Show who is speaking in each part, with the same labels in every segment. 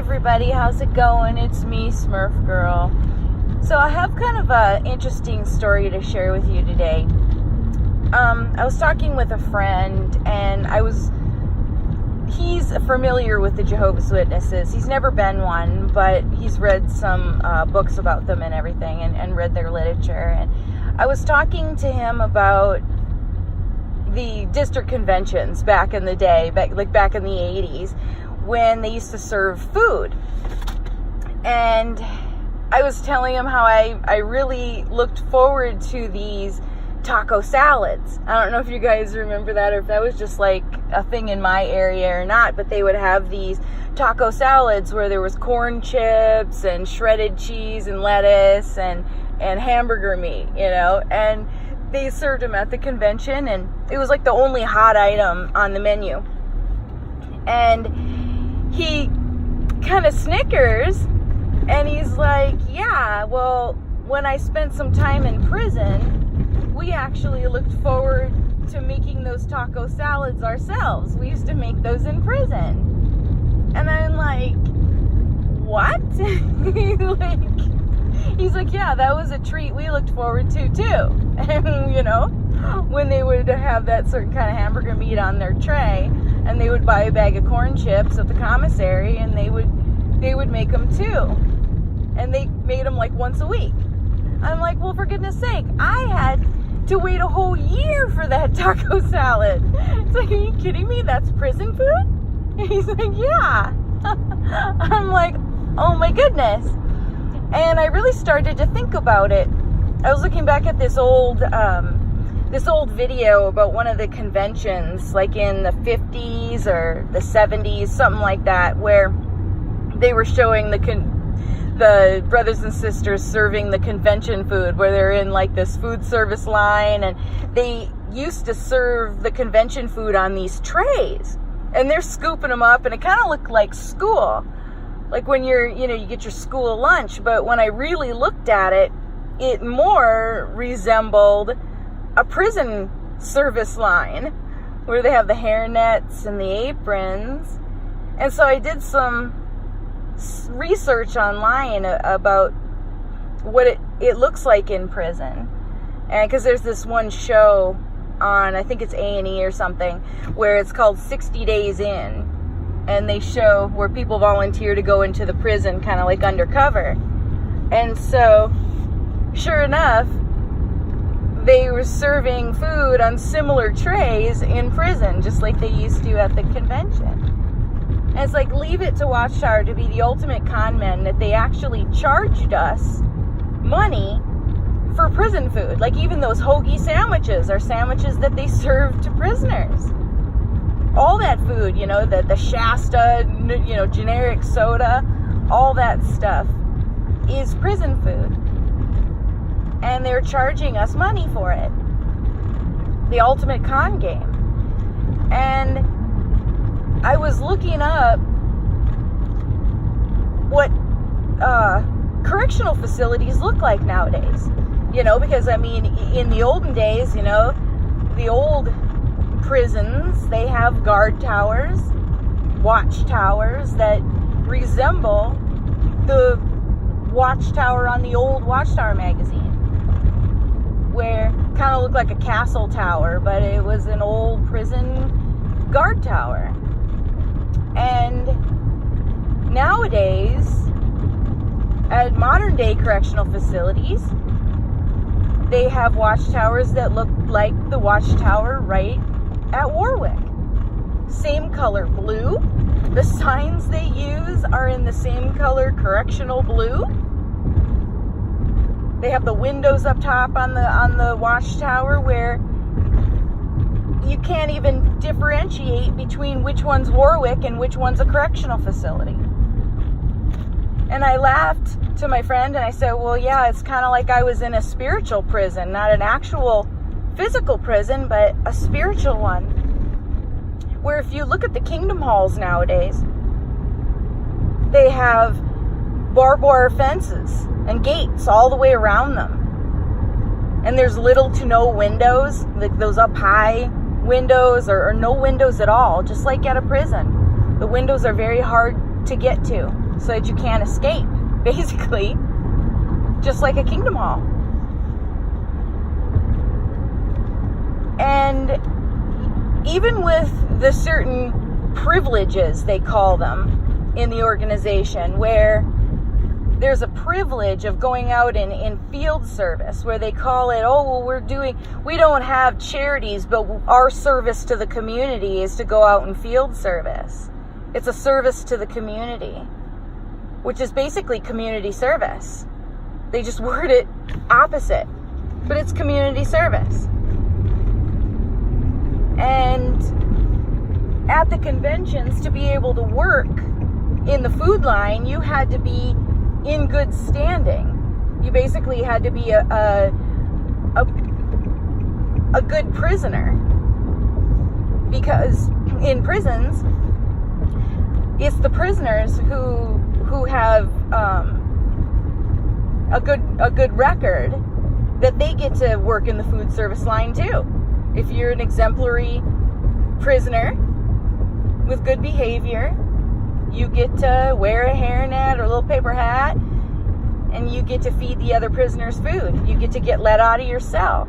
Speaker 1: everybody, how's it going? It's me, Smurf Girl. So I have kind of an interesting story to share with you today. I was talking with a friend, and he's familiar with the Jehovah's Witnesses. He's never been one, but he's read some books about them and everything, and read their literature. And I was talking to him about the district conventions back in the day, back in the 80s, when they used to serve food. And I was telling him how I really looked forward to these taco salads. I don't know if you guys remember that, or if that was just like a thing in my area or not, but they would have these taco salads where there was corn chips and shredded cheese and lettuce and hamburger meat, and they served them at the convention, and it was like the only hot item on the menu. And he kind of snickers, and he's like, yeah, well, when I spent some time in prison, we actually looked forward to making those taco salads ourselves. We used to make those in prison. And I'm like, what? He's like, yeah, that was a treat we looked forward to too. And when they would have that certain kind of hamburger meat on their tray, and they would buy a bag of corn chips at the commissary, and they would make them too. And they made them like once a week. I'm like, well, for goodness sake, I had to wait a whole year for that taco salad. It's like, are you kidding me? That's prison food? And he's like, yeah. I'm like, oh my goodness. And I really started to think about it. I was looking back at this old video about one of the conventions, like in the 50s or the 70s, something like that, where they were showing the brothers and sisters serving the convention food, where they're in like this food service line, and they used to serve the convention food on these trays, and they're scooping them up, and it kind of looked like school, like when you get your school lunch. But when I really looked at it, it more resembled a prison service line, where they have the hairnets and the aprons. And so I did some research online about what it looks like in prison, and because there's this one show on, I think it's A&E or something, where it's called 60 Days In, and they show where people volunteer to go into the prison kind of like undercover. And so sure enough, they were serving food on similar trays in prison, just like they used to at the convention. And it's like, leave it to Watchtower to be the ultimate con men that they actually charged us money for prison food. Like even those hoagie sandwiches are sandwiches that they serve to prisoners. All that food, the Shasta, generic soda, all that stuff is prison food. And they're charging us money for it. The ultimate con game. And I was looking up what correctional facilities look like nowadays. Because in the olden days, the old prisons, they have guard towers, watchtowers that resemble the Watchtower on the old Watchtower magazine, where kind of looked like a castle tower, but it was an old prison guard tower. And nowadays, at modern day correctional facilities, they have watchtowers that look like the Watchtower right at Warwick. Same color blue. The signs they use are in the same color correctional blue. They have the windows up top on the Watchtower where you can't even differentiate between which one's Warwick and which one's a correctional facility. And I laughed to my friend and I said, well, yeah, it's kind of like I was in a spiritual prison, not an actual physical prison, but a spiritual one. Where if you look at the kingdom halls nowadays, they have barbed wire fences and gates all the way around them. And there's little to no windows, like those up high windows, or no windows at all, just like at a prison. The windows are very hard to get to. so that you can't escape, basically, just like a kingdom hall. And even with the certain privileges, they call them, in the organization, where there's a privilege of going out in field service, where they call it, oh, well, we don't have charities, but our service to the community is to go out in field service. It's a service to the community, which is basically community service. They just word it opposite, but it's community service. And at the conventions, to be able to work in the food line, you had to be in good standing. You basically had to be a good prisoner, because in prisons, it's the prisoners who have a good record that they get to work in the food service line too. If you're an exemplary prisoner with good behavior, you get to wear a hairnet or a little paper hat, and you get to feed the other prisoners food. You get to get let out of your cell.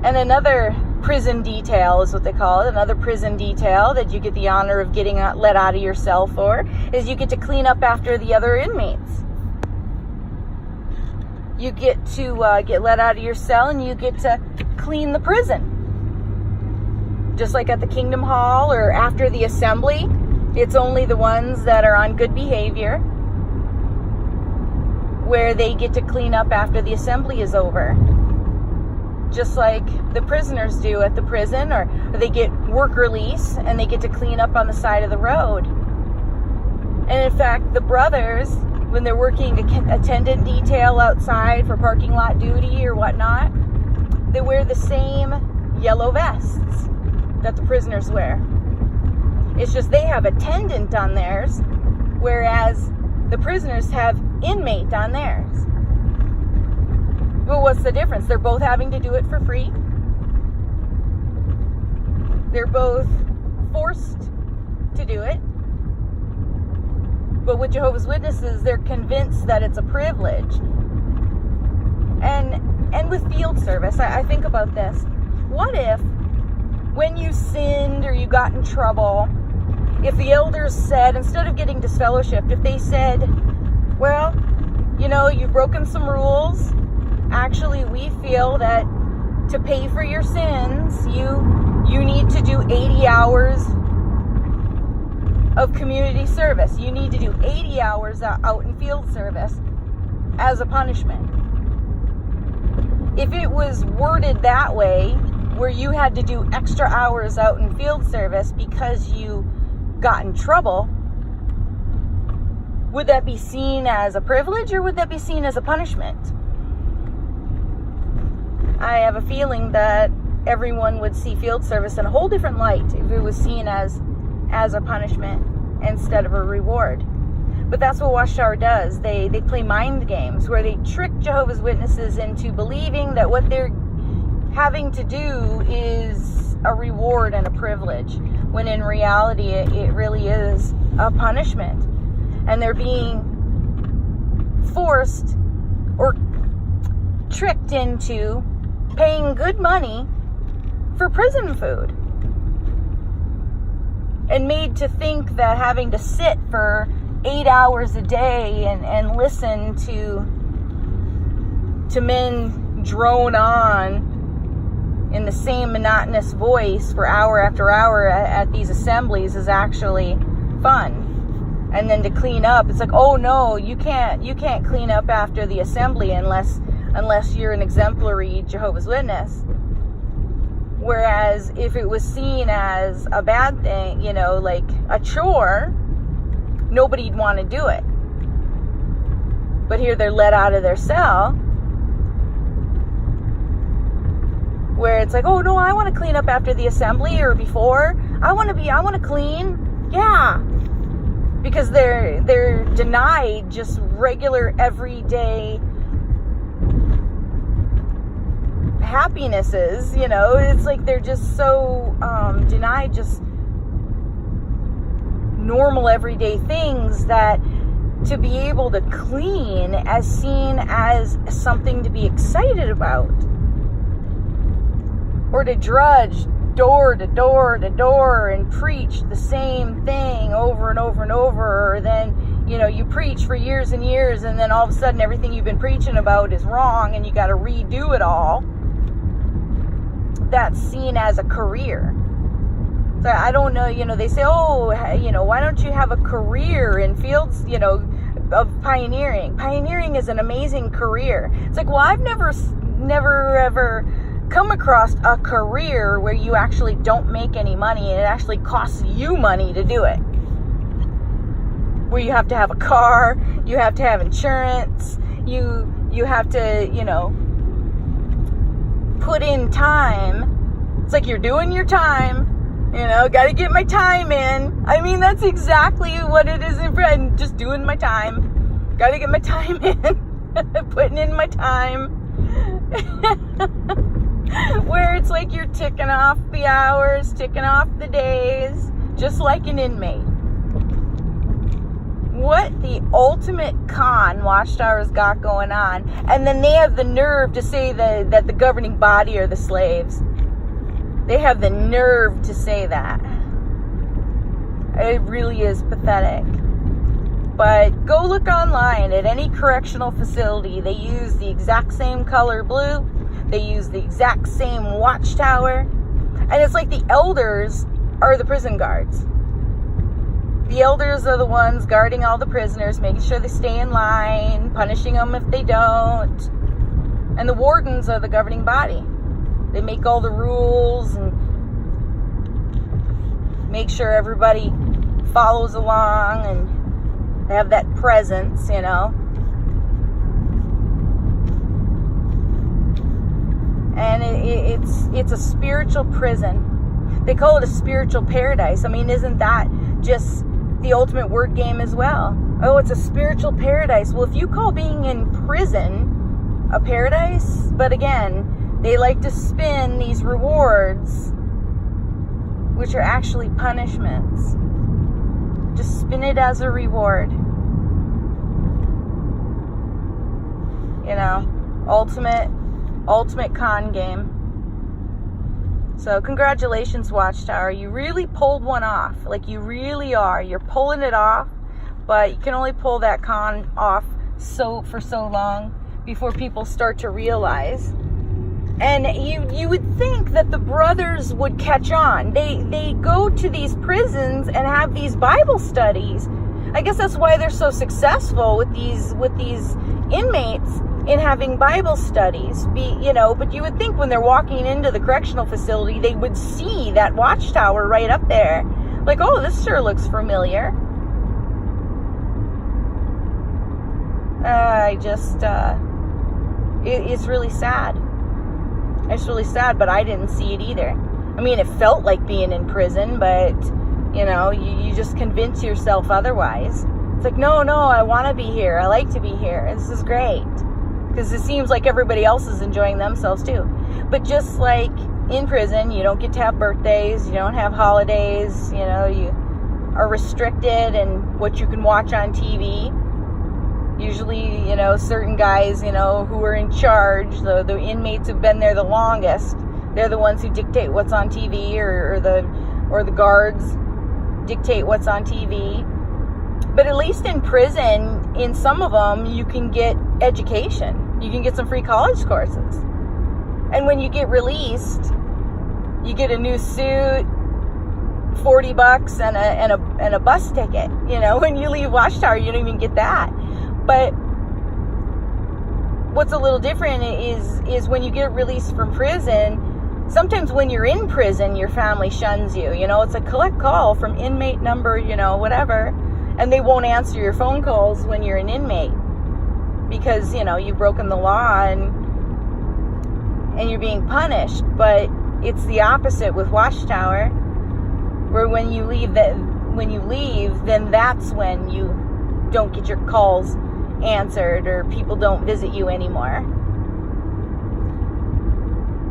Speaker 1: And another prison detail is what they call it. Another prison detail that you get the honor of getting let out of your cell for is you get to clean up after the other inmates. You get to get let out of your cell, and you get to clean the prison. Just like at the Kingdom Hall or after the assembly, it's only the ones that are on good behavior where they get to clean up after the assembly is over. Just like the prisoners do at the prison, or they get work release and they get to clean up on the side of the road. And in fact, the brothers, when they're working attendant detail outside for parking lot duty or whatnot, they wear the same yellow vests that the prisoners wear. It's just they have attendant on theirs, whereas the prisoners have inmate on theirs. Well, what's the difference? They're both having to do it for free. They're both forced to do it. But with Jehovah's Witnesses, they're convinced that it's a privilege. And with field service, I think about this. What if, when you sinned or you got in trouble, if the elders said, instead of getting disfellowshipped, if they said, well, you've broken some rules. Actually, we feel that to pay for your sins, you need to do 80 hours of community service. You need to do 80 hours out in field service as a punishment. If it was worded that way, where you had to do extra hours out in field service because you got in trouble, would that be seen as a privilege, or would that be seen as a punishment? I have a feeling that everyone would see field service in a whole different light if it was seen as a punishment instead of a reward. But that's what Watchtower does. They play mind games where they trick Jehovah's Witnesses into believing that what they're having to do is a reward and a privilege, when in reality it really is a punishment. And they're being forced or tricked into paying good money for prison food, and made to think that having to sit for 8 hours a day and listen to men drone on in the same monotonous voice for hour after hour at these assemblies is actually fun. And then to clean up, it's like, oh no, you can't clean up after the assembly unless you're an exemplary Jehovah's Witness. Whereas if it was seen as a bad thing, like a chore, nobody'd want to do it. But here they're let out of their cell, where it's like, oh no, I want to clean up after the assembly or before. I want to clean. Yeah. Because they're denied just regular everyday happinesses, it's like they're just so denied just normal everyday things that to be able to clean as seen as something to be excited about. Or to drudge door to door to door and preach the same thing over and over and over. Or then, you preach for years and years, and then all of a sudden everything you've been preaching about is wrong and you got to redo it all. That's seen as a career. So I don't know, they say, why don't you have a career in fields, of pioneering? Pioneering is an amazing career. It's like, well, I've never ever come across a career where you actually don't make any money and it actually costs you money to do it. Where you have to have a car, you have to have insurance, you have to, put in time. It's like you're doing your time, got to get my time in. I mean, that's exactly what it is in Britain, just doing my time. Got to get my time in, putting in my time. Where it's like you're ticking off the hours, ticking off the days, just like an inmate. What the ultimate con Watchtower's got going on. And then they have the nerve to say that the governing body are the slaves. They have the nerve to say that. It really is pathetic. But go look online at any correctional facility. They use the exact same color blue. They use the exact same watchtower. And it's like the elders are the prison guards. The elders are the ones guarding all the prisoners, making sure they stay in line, punishing them if they don't. And the wardens are the governing body. They make all the rules and make sure everybody follows along and they have that presence, And it's a spiritual prison. They call it a spiritual paradise. I mean, isn't that just the ultimate word game as well? Oh, it's a spiritual paradise. Well, if you call being in prison a paradise, but again, they like to spin these rewards, which are actually punishments. Just spin it as a reward. Ultimate con game. So congratulations, Watchtower. You really pulled one off. Like, you really are. You're pulling it off, but you can only pull that con off for so long before people start to realize. And you would think that the brothers would catch on. They go to these prisons and have these Bible studies. I guess that's why they're so successful with these inmates in having Bible studies. But you would think when they're walking into the correctional facility, they would see that watchtower right up there. Like, oh, this sure looks familiar. It's really sad. It's really sad, but I didn't see it either. I mean, it felt like being in prison, but, you just convince yourself otherwise. It's like, no, I want to be here. I like to be here. This is great. Because it seems like everybody else is enjoying themselves too. But just like in prison, you don't get to have birthdays. You don't have holidays. You are restricted in what you can watch on TV. Usually, certain guys, who are in charge, the inmates who've been there the longest, they're the ones who dictate what's on TV, or the guards dictate what's on TV. But at least in prison, in some of them, you can get education. You can get some free college courses. And when you get released, you get a new suit, $40 and a bus ticket. When you leave Watchtower, you don't even get that. But what's a little different is when you get released from prison, sometimes when you're in prison, your family shuns you. It's a collect call from inmate number, whatever. And they won't answer your phone calls when you're an inmate because, you've broken the law and you're being punished. But it's the opposite with Watchtower, where when you leave, then that's when you don't get your calls answered or people don't visit you anymore.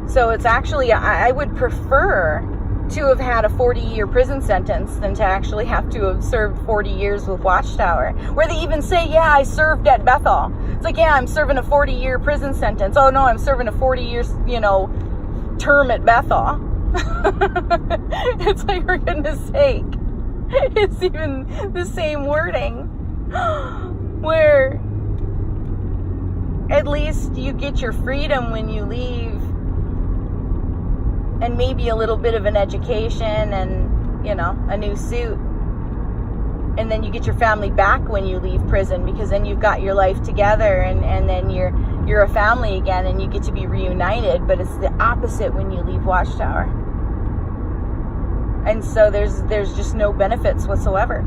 Speaker 1: So it's actually, I would prefer to have had a 40-year prison sentence than to actually have to have served 40 years with Watchtower, where they even say, yeah, I served at Bethel. It's like, yeah, I'm serving a 40-year prison sentence. Oh no, I'm serving a 40-year, term at Bethel. It's like, for goodness sake, it's even the same wording, where at least you get your freedom when you leave, and maybe a little bit of an education and, a new suit. And then you get your family back when you leave prison, because then you've got your life together, and then you're a family again, and you get to be reunited. But it's the opposite when you leave Watchtower. And so there's just no benefits whatsoever.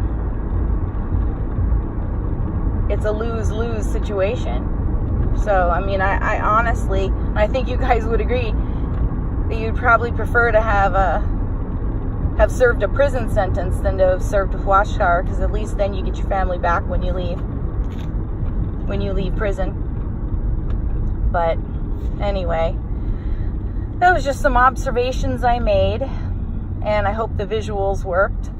Speaker 1: It's a lose-lose situation. So, I honestly, I think you guys would agree, you'd probably prefer to have served a prison sentence than to have served with Watchtower, because at least then you get your family back when you leave prison. But anyway, that was just some observations I made, and I hope the visuals worked.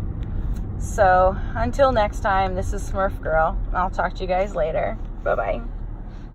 Speaker 1: So until next time, this is Smurf Girl. I'll talk to you guys later. Bye-bye.